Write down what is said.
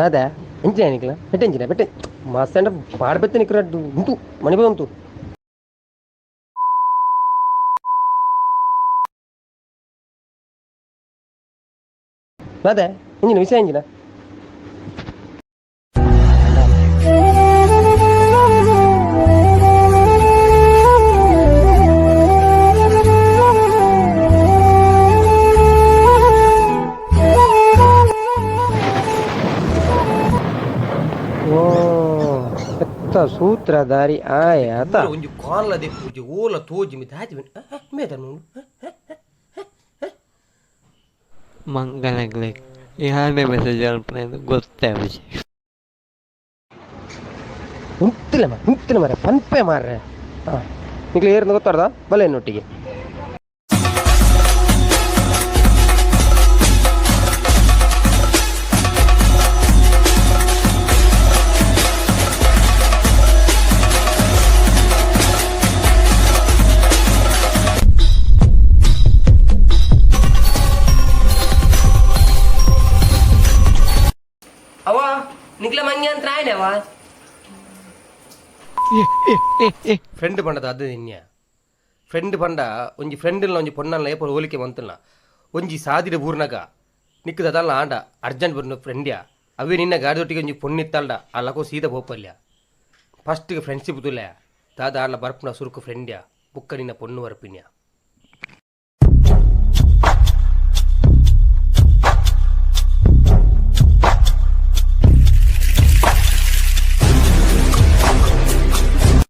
ದಾದಾ ಎಂಚಿನ ನಿಕ್ಲ ಬೆಟ್ಟೆಂಚಿನ ಬೆಟ್ಟೆ ಮಸ್ತ್ ಪಾಡ್ಬೆತ್ತೆ ನಿಕ್ರ ಉಂಟು ಮಣಿ ಬಂತು ದಾದಾ ಎಂಚಿನ ವಿಷಯ ಎಂಚಿನ ಸೂತ್ರಧಾರಿ ಆತ ಒಂಜಿ ಕಾಲ ದೆಪ್ಪುಜಿ ಓಲ ತೋಜಿ ಮಿತ ಹಾಜಿ ಮೇದರ್ ಮಂಗನಗ್ಲಿ ಯಾರೇ ಮೆಸೇಜ್ ಅನ್ಪನೆ ಗೊತ್ತೇ ವಿಷಯ ಉಂತಿಲ್ಲ ಮರ ಪನ್ಪೆ ಮಾರ್ರೆ ಹಾಂ ನಿಕ್ಲಿ ಏರ್ನ ಗೊತ್ತಾರ್ದ ಬಲೆಯನ್ನೊಟ್ಟಿಗೆ ಅವ ನಿಕ್ಲ ಮಂಗೆ ಅಂತ ಆಯ್ನವ ಫ್ರೆಂಡ್ ಪಂಡದ ಅದು ನಿನ್ಯ ಫ್ರೆಂಡ್ ಪಂಡ ಒಂಜಿ ಫ್ರೆಂಡ್ಲ ಒಂಜಿ ಪೊನ್ನಲ್ಲ ಏಪಲ್ ಹೋಲಿಕೆ ಮಂತಲ್ಲ ಒಂಜಿ ಸಾದಿರ ಬೂರ್ನಾಗ ನಿಕ್ಕದಲ್ಲ ಆಂಡ ಅರ್ಜೆಂಟ್ ಬರ್ನ ಫ್ರೆಂಡ್ಯಾ ಅವೇ ನಿನ್ನ ಗಾಡಿದೊಟ್ಟಿಗೆ ಒಂಜಿ ಪೊನ್ನಿತ್ತಲ್ಡ ಅಲ್ಲಕೋ ಸೀದಾ ಬೋಪಲ್ಯ ಫಸ್ಟಿಗೆ ಫ್ರೆಂಡ್ಶಿಪ್ ತುಲ್ಯ ದಾದ ಆಡ್ಲ ಬರ್ಪುನ ಸುರುಕು ಫ್ರೆಂಡ್ಯಾ ಬುಕ್ಕ ನಿನ್ನ ಪೊಣ್ಣು ಬರ್ಪಿನ್ಯಾ